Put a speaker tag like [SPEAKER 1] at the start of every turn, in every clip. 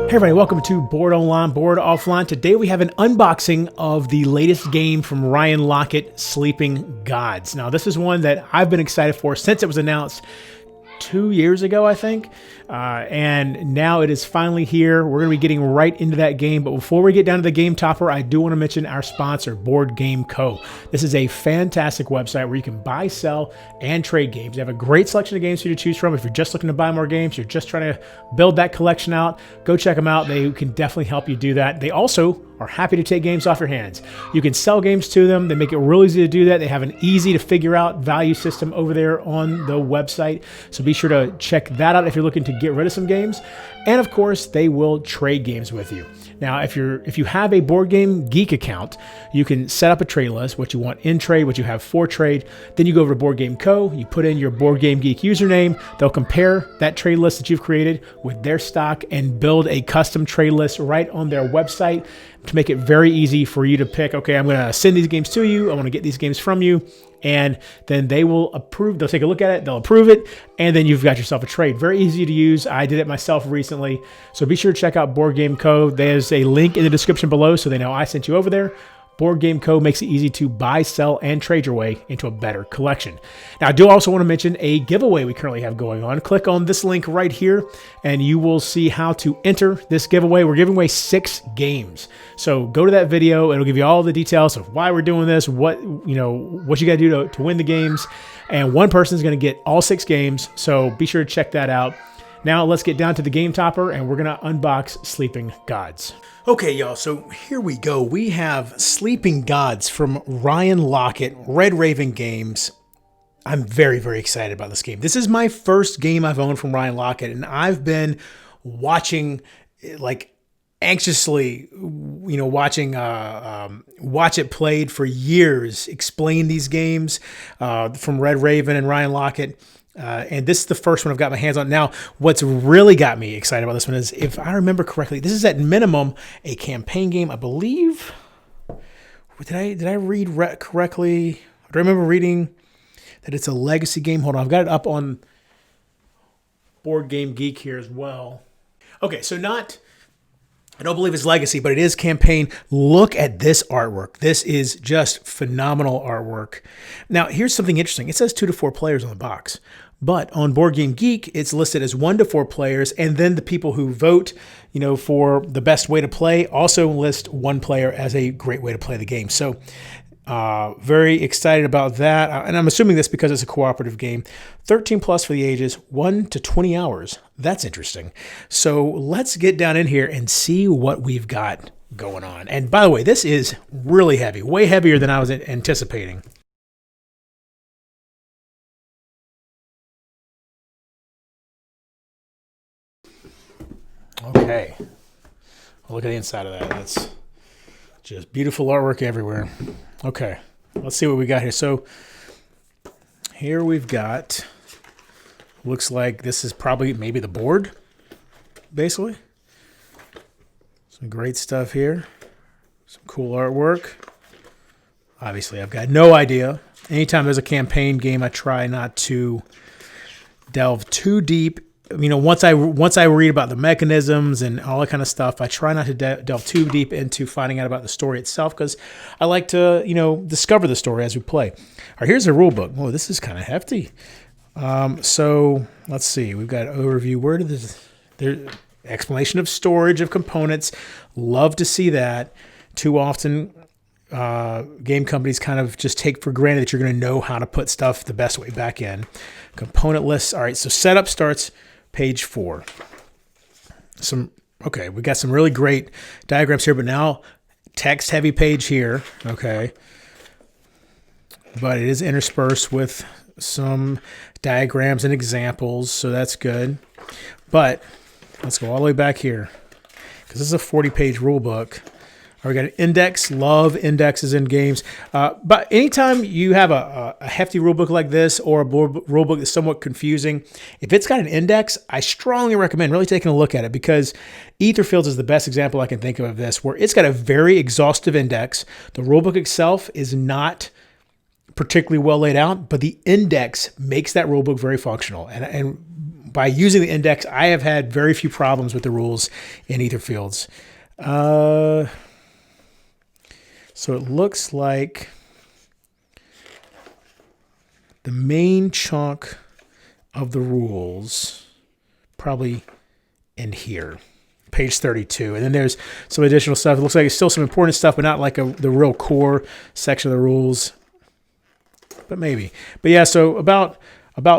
[SPEAKER 1] Hey everybody, welcome to Board Online, Board Offline. Today we have an unboxing of the latest game from Ryan Lockett, Sleeping Gods. Now this is one that I've been excited for since it was announced 2 years ago, I think. And now it is finally here. We're going to be getting right into that game. But before we get down to the game topper, I do want to mention our sponsor, Board Game Co. This is a fantastic website where you can buy, sell, and trade games. They have a great selection of games for you to choose from. If you're just looking to buy more games, you're just trying to build that collection out, go check them out. They can definitely help you do that. They also are happy to take games off your hands. You can sell games to them. They make it real easy to do that. They have an easy to figure out value system over there on the website. So be sure to check that out if you're looking to get rid of some games. And of course, they will trade games with you. Now, if you have a Board Game Geek account, you can set up a trade list, what you want in trade, what you have for trade. Then you go over to Board Game Co. You put in your Board Game Geek username. They'll compare that trade list that you've created with their stock and build a custom trade list right on their website to make it very easy for you to pick, okay, I'm going to send these games to you. I want to get these games from you. And then they will approve. They'll take a look at it. They'll approve it. And then you've got yourself a trade. Very easy to use. I did it myself recently. So be sure to check out Board Game Co. There's a link in the description below so they know I sent you over there. Board Game Co. makes it easy to buy, sell, and trade your way into a better collection. Now, I do also want to mention a giveaway we currently have going on. Click on this link right here, and you will see how to enter this giveaway. We're giving away 6 games. So go to that video. It'll give you all the details of why we're doing this, what you got to do to win the games. And one person is going to get all 6 games. So be sure to check that out. Now, let's get down to the game topper, and we're going to unbox Sleeping Gods. Okay, y'all, so here we go. We have Sleeping Gods from Ryan Lockett, Red Raven Games. I'm very, very excited about this game. This is my first game I've owned from Ryan Lockett, and I've been watching, anxiously, watching Watch It Played for years, explain these games from Red Raven and Ryan Lockett. And this is the first one I've got my hands on. Now, what's really got me excited about this one is, if I remember correctly, this is at minimum a campaign game. I believe, did I read correctly? Do I remember reading that it's a legacy game? Hold on, I've got it up on Board Game Geek here as well. Okay, so I don't believe it's legacy, but it is campaign. Look at this artwork. This is just phenomenal artwork. Now, here's something interesting. It says 2 to 4 players on the box, but on Board Game Geek, it's listed as 1 to 4 players, and then the people who vote, for the best way to play also list 1 player as a great way to play the game. So, very excited about that. And I'm assuming this because it's a cooperative game. 13 plus for the ages, 1 to 20 hours. That's interesting. So let's get down in here and see what we've got going on. And by the way, this is really heavy, way heavier than I was anticipating. Okay. Look at the inside of that. That's just beautiful artwork everywhere. Okay, let's see what we got here. So here we've got, looks like this is probably maybe the board, basically. Some great stuff here. Some cool artwork. Obviously, I've got no idea. Anytime there's a campaign game, I try not to delve too deep. Once I read about the mechanisms and all that kind of stuff, I try not to delve too deep into finding out about the story itself, because I like to, discover the story as we play. All right, here's the rule book. Oh, this is kind of hefty. So let's see. We've got an overview. Where did there's explanation of storage of components. Love to see that. Too often, game companies kind of just take for granted that you're going to know how to put stuff the best way back in. Component lists. All right, so setup starts page 4. Okay, we got some really great diagrams here, but now text heavy page here. Okay, but it is interspersed with some diagrams and examples, so that's good. But let's go all the way back here, because this is a 40-page rule book. All right, we got an index. Love indexes in games. But anytime you have a hefty rule book like this, or a rule book that's somewhat confusing, if it's got an index, I strongly recommend really taking a look at it, because Etherfields is the best example I can think of this, where it's got a very exhaustive index. The rule book itself is not particularly well laid out, but the index makes that rule book very functional. And by using the index, I have had very few problems with the rules in Etherfields. So it looks like the main chunk of the rules probably in here, page 32. And then there's some additional stuff. It looks like it's still some important stuff, but not like the real core section of the rules. But maybe. But yeah, so about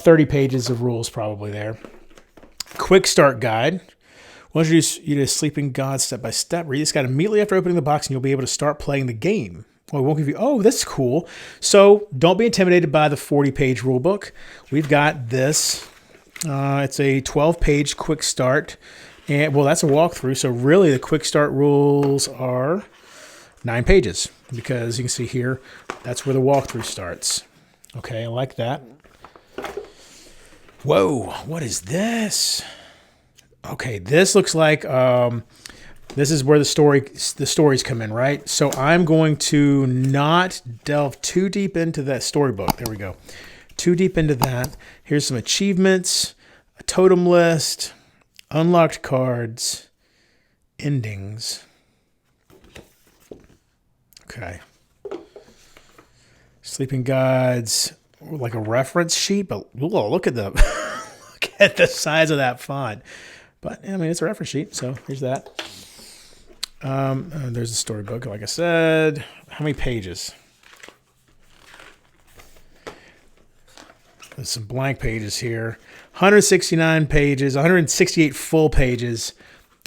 [SPEAKER 1] 30 pages of rules probably there. Quick start guide. We'll introduce you to Sleeping Gods step by step. Read this guide immediately after opening the box, and you'll be able to start playing the game. Well, we won't give you, oh, that's cool. So don't be intimidated by the 40-page rule book. We've got this. It's a 12-page quick start. And, well, that's a walkthrough. So really the quick start rules are 9 pages because you can see here, that's where the walkthrough starts. Okay, I like that. Whoa, what is this? Okay, this looks like this is where the stories come in, right? So I'm going to not delve too deep into that storybook. There we go. Too deep into that. Here's some achievements, a totem list, unlocked cards, endings. Okay. Sleeping Gods, like a reference sheet, but look at the look at the size of that font. But I mean, it's a reference sheet, so here's that. There's a storybook, like I said. How many pages? There's some blank pages here. 169 pages, 168 full pages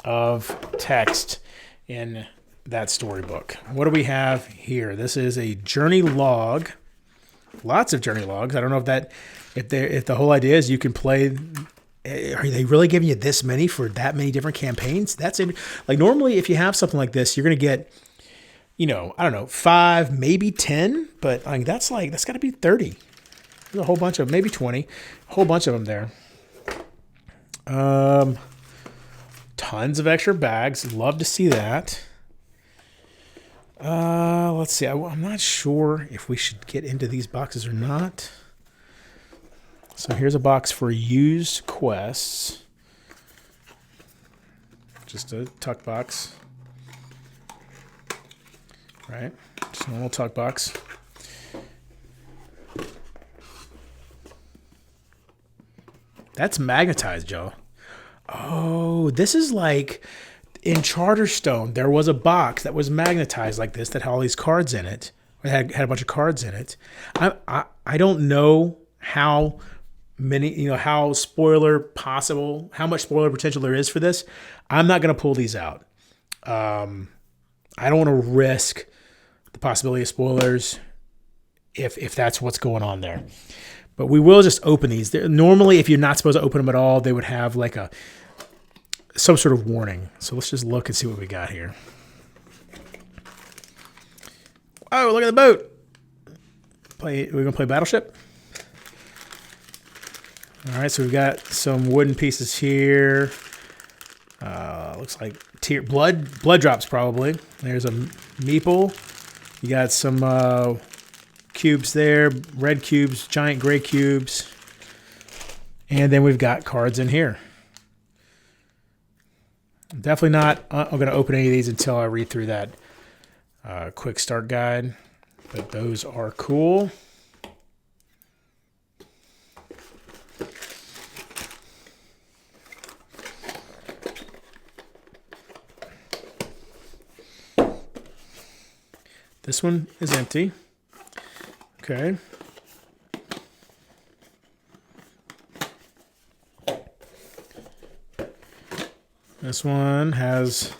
[SPEAKER 1] of text in that storybook. What do we have here? This is a journey log. Lots of journey logs. I don't know if the whole idea is you can play. Are they really giving you this many for that many different campaigns? That's like normally if you have something like this, you're going to get, I don't know, 5, maybe 10, but I mean, that's got to be 30. There's a whole bunch of, maybe 20, a whole bunch of them there. Tons of extra bags. Love to see that. Let's see. I'm not sure if we should get into these boxes or not. So here's a box for used quests. Just a tuck box. Right? Just a normal tuck box. That's magnetized, Joe. Oh, this is like in Charterstone. There was a box that was magnetized like this that had all these cards in it. It had a bunch of cards in it. I don't know how many, how much spoiler potential there is for this. I'm not going to pull these out. I don't want to risk the possibility of spoilers if that's what's going on there. But we will just open these. Normally, if you're not supposed to open them at all, they would have like some sort of warning. So let's just look and see what we got here. Oh, look at the boat. We're going to play Battleship. All right, so we've got some wooden pieces here. Looks like blood drops probably. There's a meeple. You got some cubes there, red cubes, giant gray cubes. And then we've got cards in here. I'm definitely not going to open any of these until I read through that quick start guide. But those are cool. This one is empty. Okay. This one has,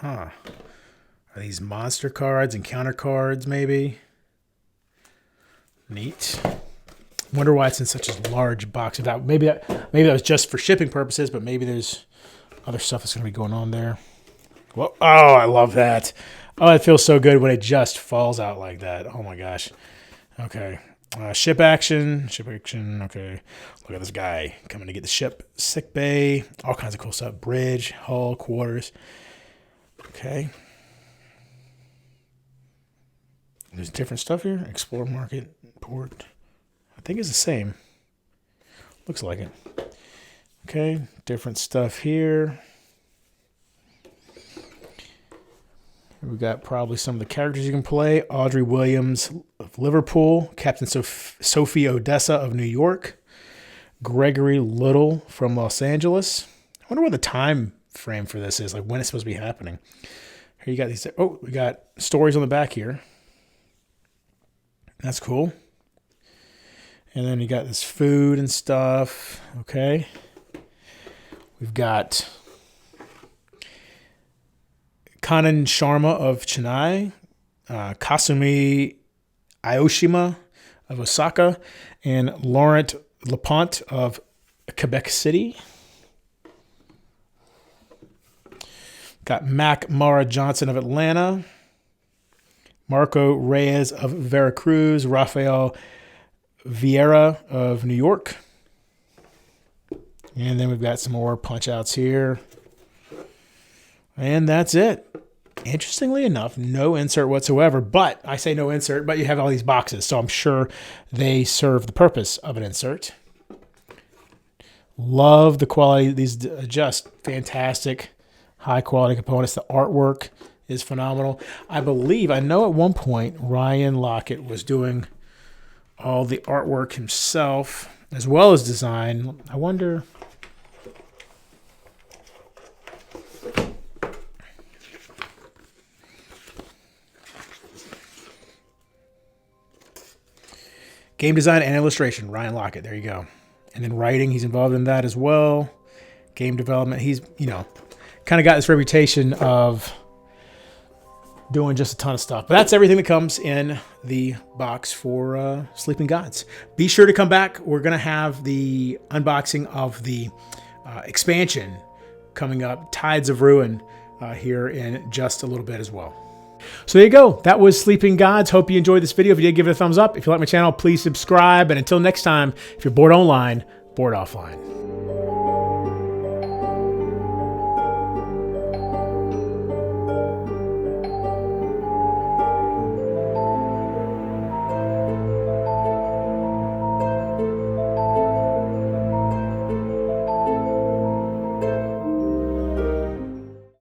[SPEAKER 1] are these monster cards and counter cards maybe? Neat. Wonder why it's in such a large box. Maybe that was just for shipping purposes, but maybe there's other stuff that's going to be going on there. Well, oh, I love that. Oh, it feels so good when it just falls out like that. Oh my gosh. Okay. Ship action. Okay. Look at this guy coming to get the ship. Sick bay. All kinds of cool stuff. Bridge, hull, quarters. Okay. There's different stuff here. Explore market, port. I think it's the same. Looks like it. Okay, different stuff here. We got probably some of the characters you can play. Audrey Williams of Liverpool, Captain Sophie Odessa of New York, Gregory Little from Los Angeles. I wonder what the time frame for this is, like when it's supposed to be happening. Here you got these. Oh, we got stories on the back here. That's cool. And then you got this food and stuff. Okay. We've got Kanan Sharma of Chennai, Kasumi Aoshima of Osaka, and Laurent Laponte of Quebec City. Got Mac Mara Johnson of Atlanta, Marco Reyes of Veracruz, Rafael Vieira of New York. And then we've got some more punch outs here. And that's it. Interestingly enough, no insert whatsoever, but I say no insert, but you have all these boxes, so I'm sure they serve the purpose of an insert. Love the quality. These are just fantastic, high quality components. The artwork is phenomenal. I know at one point Ryan Lockett was doing all the artwork himself as well as design. I wonder... Game design and illustration, Ryan Lockett. There you go. And then writing, he's involved in that as well. Game development, he's, kind of got this reputation of doing just a ton of stuff. But that's everything that comes in the box for Sleeping Gods. Be sure to come back. We're going to have the unboxing of the expansion coming up, Tides of Ruin, here in just a little bit as well. So there you go. That was Sleeping Gods. Hope you enjoyed this video. If you did, give it a thumbs up. If you like my channel, please subscribe. And until next time, if you're bored online, board offline.